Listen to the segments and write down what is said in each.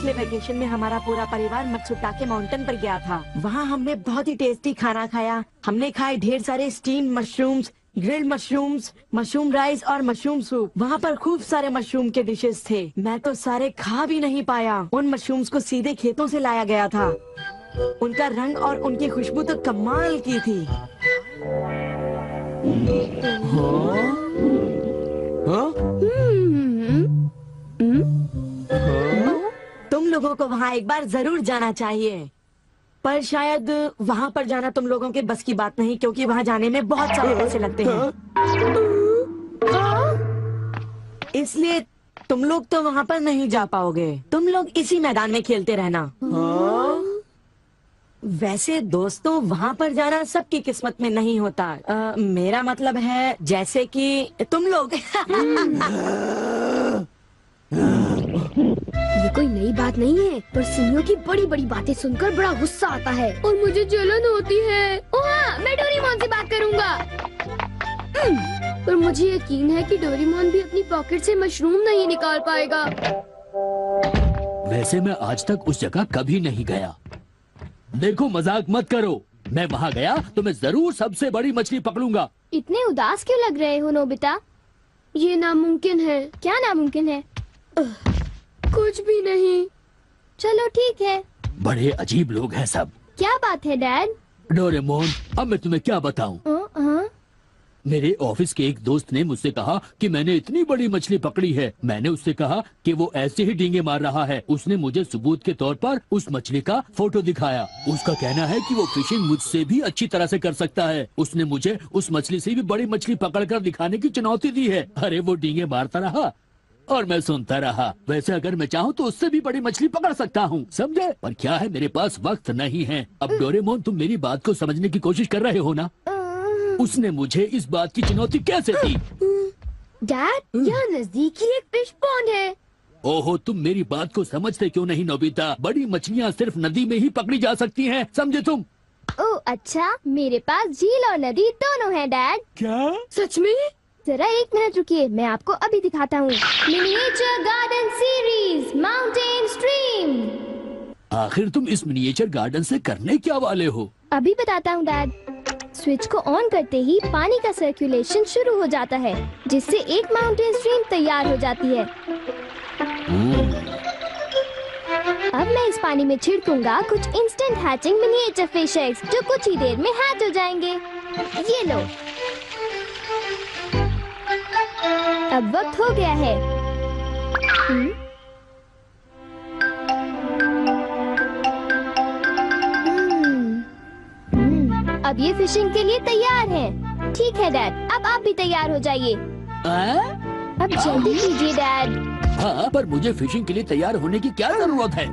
पिछले वेकेशन में हमारा पूरा परिवार मत्सुटाके माउंटेन पर गया था। वहाँ हमने बहुत ही टेस्टी खाना खाया। हमने खाए ढेर सारे steam mushrooms, grilled mushrooms, mushroom rice और मशरूम सूप। वहाँ पर खूब सारे मशरूम के डिशेस थे। मैं तो सारे खा भी नहीं पाया। उन मशरूम्स को सीधे खेतों से लाया गया था। उनका रंग और उनकी खुशबू तो कमाल की थी। तुम लोगों को वहाँ एक बार जरूर जाना चाहिए, पर शायद वहाँ पर जाना तुम लोगों के बस की बात नहीं, क्योंकि वहाँ जाने में बहुत सारे पैसे लगते हैं। इसलिए तुम लोग तो वहाँ पर नहीं जा पाओगे। तुम लोग इसी मैदान में खेलते रहना। वैसे दोस्तों, वहाँ पर जाना सबकी किस्मत में नहीं होता। मेरा मतलब है जैसे कि तुम लोग। ये कोई नई बात नहीं है, पर सिनियों की बड़ी बड़ी बातें सुनकर बड़ा गुस्सा आता है और मुझे जलन होती है। ओह हाँ, मैं डोरेमोन से बात करूँगा। पर मुझे यकीन है कि डोरेमोन भी अपनी पॉकेट से मशरूम नहीं निकाल पाएगा। वैसे मैं आज तक उस जगह कभी नहीं गया। देखो, मजाक मत करो। मैं वहाँ गया तो मैं जरूर सबसे बड़ी मछली पकड़ूंगा। इतने उदास क्यों लग रहे हो नोबिता? ये नामुमकिन है। क्या नामुमकिन है? कुछ भी नहीं। चलो ठीक है। बड़े अजीब लोग हैं सब। क्या बात है डैड? डोरेमोन, अब मैं तुम्हें क्या बताऊं? मेरे ऑफिस के एक दोस्त ने मुझसे कहा कि मैंने इतनी बड़ी मछली पकड़ी है। मैंने उससे कहा कि वो ऐसे ही डींगे मार रहा है। उसने मुझे सबूत के तौर पर उस मछली का फोटो दिखाया। उसका कहना है कि वो फिशिंग मुझसे भी अच्छी तरह से कर सकता है। उसने मुझे उस मछली से भी बड़ी मछली पकड़कर दिखाने की चुनौती दी है। अरे वो डींगे मारता रहा और मैं सुनता रहा। वैसे अगर मैं चाहूँ तो उससे भी बड़ी मछली पकड़ सकता हूँ, समझे? पर क्या है, मेरे पास वक्त नहीं है। अब डोरेमोन, तुम मेरी बात को समझने की कोशिश कर रहे हो ना? उसने मुझे इस बात की चुनौती कैसे दी? डैड, यहाँ नजदीक ही एक फिश पॉन्ड है। ओहो, तुम मेरी बात को समझते क्यों नहीं नोबिता? बड़ी मछलियाँ सिर्फ नदी में ही पकड़ी जा सकती हैं, समझे तुम? ओह अच्छा, मेरे पास झील और नदी दोनों हैं डैड। क्या? सच में? जरा एक मिनट रुकिए, मैं आपको अभी दिखाता हूँ। Miniature garden series mountain stream. आखिर तुम इस मिनिएचर गार्डन से करने क्या वाले हो? अभी बताता हूँ डैड। स्विच को ऑन करते ही पानी का सर्कुलेशन शुरू हो जाता है, जिससे एक माउंटेन स्ट्रीम तैयार हो जाती है। अब मैं इस पानी में छिड़कूंगा कुछ instant hatching miniature fish eggs, जो कुछ ही देर में हैच हो जाएंगे। ये लो। अब वक्त हो गया है। अब ये फिशिंग के लिए तैयार हैं। ठीक है डैड, अब आप भी तैयार हो जाइए। अब जल्दी कीजिए डैड। हाँ, पर मुझे फिशिंग के लिए तैयार होने की क्या जरूरत है?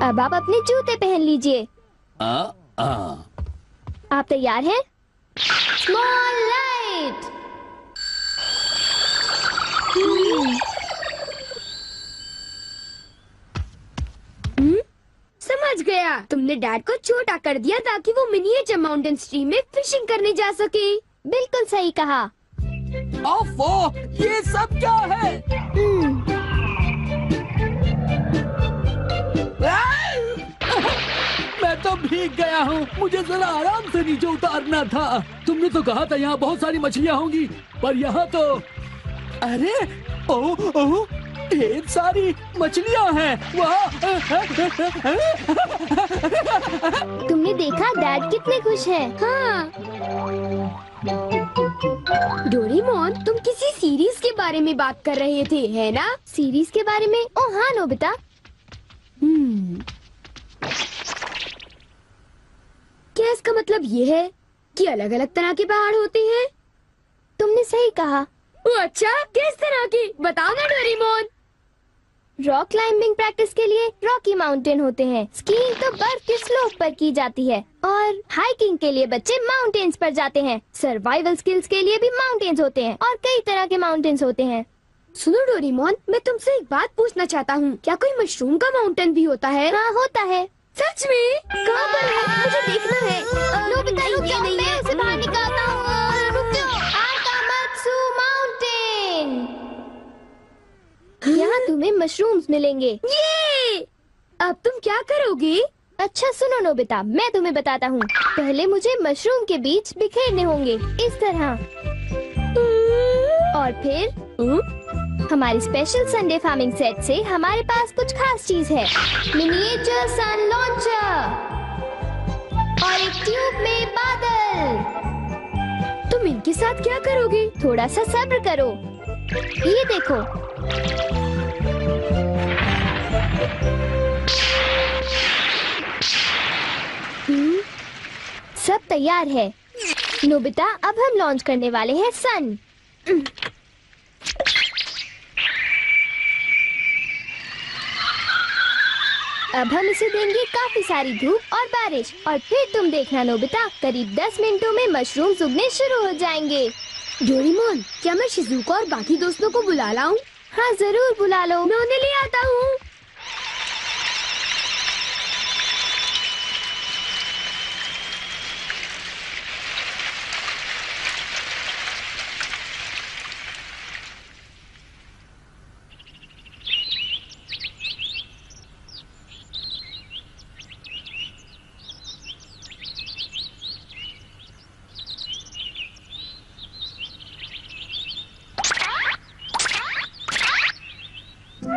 अब आप अपने जूते पहन लीजिए। आप तैयार हैं? Small light. समझ गया, तुमने डैड को छोटा कर दिया ताकि वो मिनिएचर माउंटेन स्ट्रीम में फिशिंग करने जा सके। बिल्कुल सही कहा। ओफो, ये सब क्या है? मैं तो भीग गया हूँ। मुझे जरा आराम से नीचे उतारना था। तुमने तो कहा था यहाँ बहुत सारी मछलियाँ होंगी, पर यहाँ तो अरे ओह, ढेर सारी मछलियाँ हैं। तुमने देखा डैड कितने खुश हैं? हाँ। डोरेमोन, तुम किसी सीरीज के बारे में बात कर रहे थे, है ना? सीरीज के बारे में? ओह हाँ नोबिता। क्या इसका मतलब ये है कि अलग अलग तरह के पहाड़ होते हैं? तुमने सही कहा। ओह अच्छा, किस तरह की? बताओ ना डोरेमोन। रॉक क्लाइंबिंग प्रैक्टिस के लिए रॉकी माउंटेन होते हैं। स्कीइंग तो बर्फ के स्लोप पर की जाती है, और हाइकिंग के लिए बच्चे माउंटेन्स पर जाते हैं। सर्वाइवल स्किल्स के लिए भी माउंटेन्स होते हैं, और कई तरह के माउंटेन्स होते हैं। सुनो डोरेमोन, मैं तुमसे एक बात पूछना चाहता हूँ। क्या कोई मशरूम का माउंटेन भी होता है? हाँ होता है। सच में? कहाँ पर है? मुझे देखना है। नोबिता रुक जाओ, मैं उसे बाहर निकालता हूँ। मशरूम्स मिलेंगे। ये! अब तुम क्या करोगी? अच्छा सुनो नोबिता, मैं तुम्हें बताता हूँ। पहले मुझे मशरूम के बीज बिखेरने होंगे, इस तरह। और फिर हमारी स्पेशल संडे फार्मिंग सेट से हमारे पास कुछ खास चीज है। मिनिएचर सन लॉन्चर और एक ट्यूब में बादल। तुम इनके साथ क्या करोगी? थोड़ा सा सब्र करो। ये देखो। सब तैयार है। नोबिता, अब हम लॉन्च करने वाले हैं सन। अब हम इसे देंगे काफी सारी धूप और बारिश, और फिर तुम देखना नोबिता, करीब 10 मिनटों में मशरूम्स उगने शुरू हो जाएंगे। डोरेमोन, क्या मैं शिजुका और बाकी दोस्तों को बुला लाऊं? हाँ जरूर बुला लो, मैं उन्हें ले आता हूँ।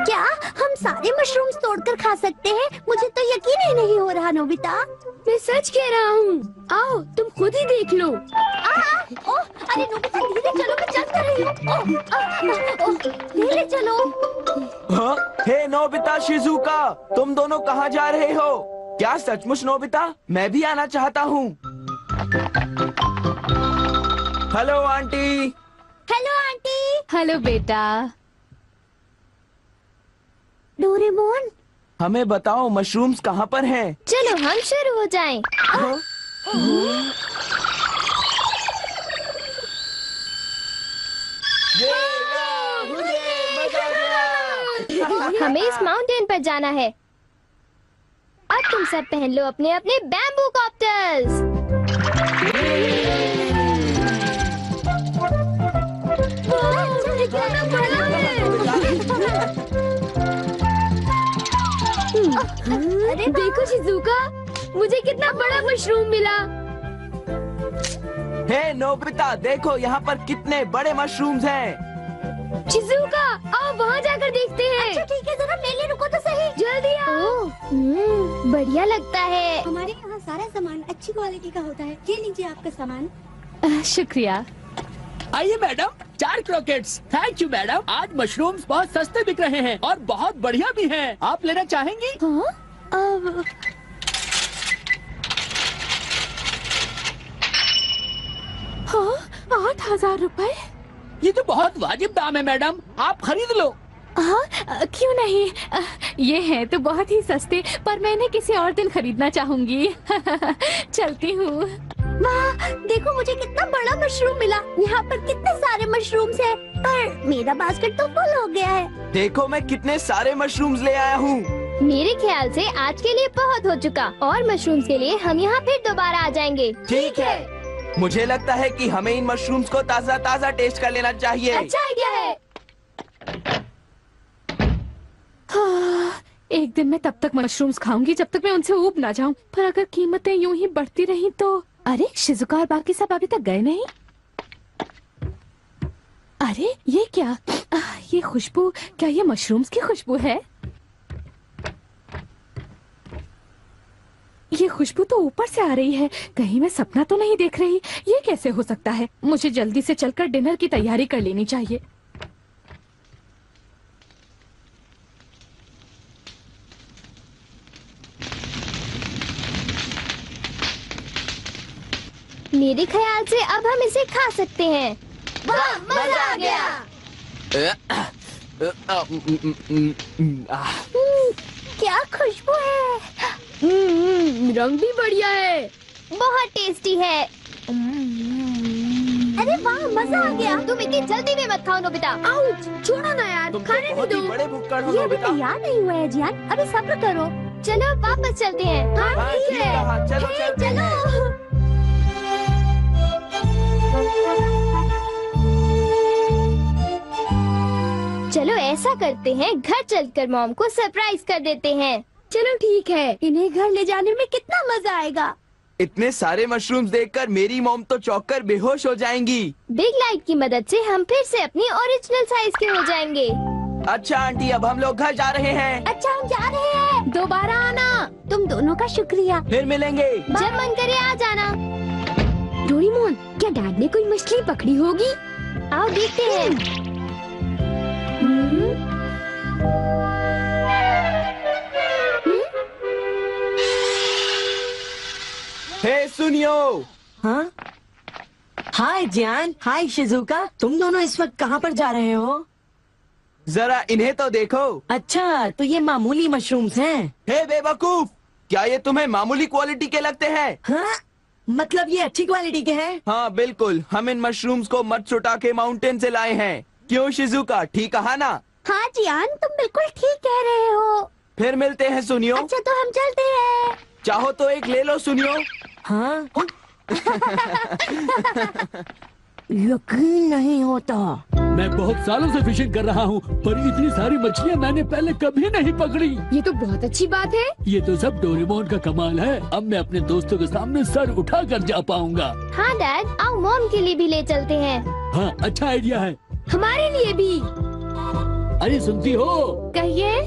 क्या हम सारे मशरूम्स तोड़कर खा सकते हैं? मुझे तो यकीन ही नहीं हो रहा नोबिता। मैं सच कह रहा हूँ। आओ तुम खुद ही देख लो। ओह, अरे नोबिता धीरे चलो, मैं चल कर रही हूँ। धीरे चलो। हाँ? हे नोबिता, शिजुका, तुम दोनों कहाँ जा रहे हो? क्या सचमुच नोबिता? मैं भी आना चाहता हूँ। Hello aunty. Hello aunty. Hello बेटा। डोरेमोन, हमें बताओ मशरूम्स कहाँ पर हैं? चलो हम शुरू हो जाएं। हाँ? हमें इस माउंटेन पर जाना है। अब तुम सब पहन लो अपने अपने बैम्बू कॉप्टर्स। अरे देखो शिजुका, मुझे कितना बड़ा मशरूम मिला। हे नोबिता, देखो यहाँ पर कितने बड़े मशरूम्स हैं। शिजुका, आओ वहाँ जाकर देखते हैं। अच्छा ठीक है, जरा मेरे लिए रुको तो सही। जल्दी आओ। बढ़िया लगता है। हमारे यहाँ सारा सामान अच्छी क्वालिटी का होता है। ये लीजिए आपका सामान। शुक्रिया। आइए madam, 4 croquettes. Thank you madam. आज मशरूम्स बहुत सस्ते बिक रहे हैं और बहुत बढ़िया भी हैं। आप लेना चाहेंगी? हाँ? हाँ, 8,000 रुपए। ये तो बहुत वाजिब दाम है मैडम, आप खरीद लो। हाँ, क्यों नहीं। ये है तो बहुत ही सस्ते, पर मैं इन्हें किसी और दिन खरीदना चाहूंगी। चलती हूँ। वाह, देखो मुझे कितना बड़ा मशरूम मिला। यहाँ पर कितने सारे मशरूम्स हैं, पर मेरा बास्केट तो फुल हो गया है। देखो मैं कितने सारे मशरूम्स ले आया हूँ। मेरे ख्याल से आज के लिए बहुत हो चुका, और मशरूम्स के लिए हम यहाँ फिर दोबारा आ जाएंगे। ठीक है। मुझे लगता है कि हमें इन मशरूम्स को ताज़ा ताज़ा टेस्ट कर लेना चाहिए। अच्छा आइडिया है। हाँ, एक दिन मैं तब तक मशरूम्स खाऊंगी जब तक मैं उनसे ऊब ना जाऊं। पर अगर कीमतें यूं ही बढ़ती रहीं तो। अरे शिजुका और बाकी सब अभी तक गए नहीं। अरे ये क्या? ये खुशबू, क्या ये मशरूम्स की खुशबू है? ये खुशबू तो ऊपर से आ रही है। कहीं मैं सपना तो नहीं देख रही? ये कैसे हो सकता है? मुझे जल्दी से चलकर डिनर की तैयारी कर लेनी चाहिए। मेरे ख्याल से अब हम इसे खा सकते हैं। वाह, मजा आ गया। क्या खुशबू है। रंग भी बढ़िया है। बहुत टेस्टी है। अरे वाह, मजा आ गया। तुम इतनी जल्दी में मत खाओ नोबिता। आउच, छोड़ो ना यार, तुम तो खाने भी बहुत ही दो। बड़े भुक्कड़ हो ये अभी नोबिता। तैयार नहीं हुआ है जियान, अभी सब्र करो। चलो वापस चलते हैं। हाँ ठीक है। हाँ, चलो हे, चलते हैं। चलो। चलो ऐसा करते हैं, घर चलकर मॉम को सरप्राइज कर देते हैं। चलो ठीक है। इन्हें घर ले जाने में कितना मजा आएगा। इतने सारे मशरूम्स देखकर मेरी मॉम तो चौंक कर बेहोश हो जाएंगी। बिग लाइट की मदद से हम फिर से अपनी ओरिजिनल साइज के हो जाएंगे। अच्छा आंटी, अब हम लोग घर जा रहे हैं। अच्छा हम जा रहे हैं। दोबारा आना। तुम दोनों का शुक्रिया। फिर मिलेंगे। जब मन करे आ जाना। डोरेमोन, क्या डैड ने कोई मछली पकड़ी होगी? आओ देखते हैं। हे सुनियो। हाँ, हाय जियान, हाय शिजुका, तुम दोनों इस वक्त कहाँ पर जा रहे हो? जरा इन्हें तो देखो। अच्छा, तो ये मामूली मशरूम्स हैं। हे बेवकूफ, क्या ये तुम्हें मामूली क्वालिटी के लगते हैं? हाँ, मतलब ये अच्छी क्वालिटी के हैं? हाँ बिल्कुल, हम इन मशरूम्स को मत्सुटाके माउंटेन से लाए हैं। क्यों शिजुका, ठीक कहा ना? हाँ जियान, तुम बिल्कुल ठीक कह रहे हो। फिर मिलते हैं सुनियो। अच्छा तो हम चलते हैं। चाहो तो एक ले लो सुनियो। हाँ? यकीन नहीं होता। मैं बहुत सालों से फिशिंग कर रहा हूँ, पर इतनी सारी मछलियाँ मैंने पहले कभी नहीं पकड़ी। ये तो बहुत अच्छी बात है। ये तो सब डोरेमोन का कमाल है। अब मैं अपने दोस्तों के सामने सर उठा कर जा पाऊंगा। हाँ डैड, आओ मॉम के लिए भी ले चलते हैं। हाँ, अच्छा आइडिया है। हमारे लिए भी। अरे सुनती हो? कहिए।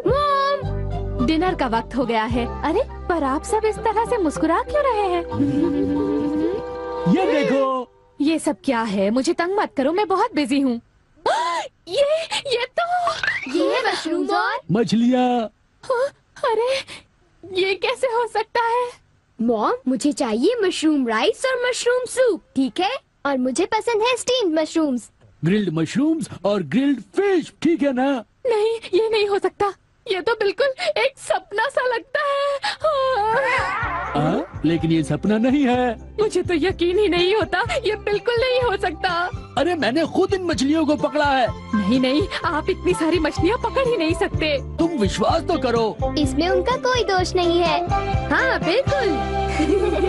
मॉम, डिनर का वक्त हो गया है। अरे पर आप सब इस तरह से मुस्कुरा क्यों रहे हैं? ये देखो। ये सब क्या है? मुझे तंग मत करो, मैं बहुत बिजी हूँ। ये तो ये है मशरूम्स और मछलियाँ। अरे ये कैसे हो सकता है? मॉम, मुझे चाहिए मशरूम राइस और मशरूम सूप, ठीक है? और मुझे पसंद है स्टीम्ड मशरूम्स। ग्रिल्ड मशरूम्स और ग्रिल्ड फिश, ठीक है ना? नहीं, ये नहीं हो सकता। ये तो बिल्कुल एक सपना सा लगता है। लेकिन ये सपना नहीं है। मुझे तो यकीन ही नहीं होता, ये बिल्कुल नहीं हो सकता। अरे मैंने खुद इन मछलियों को पकड़ा है। नहीं नहीं, आप इतनी सारी मछलियाँ पकड़ ही नहीं सकते। तुम विश्वास तो करो। इसमें उनका कोई दोष नहीं है। हाँ बिल्कुल।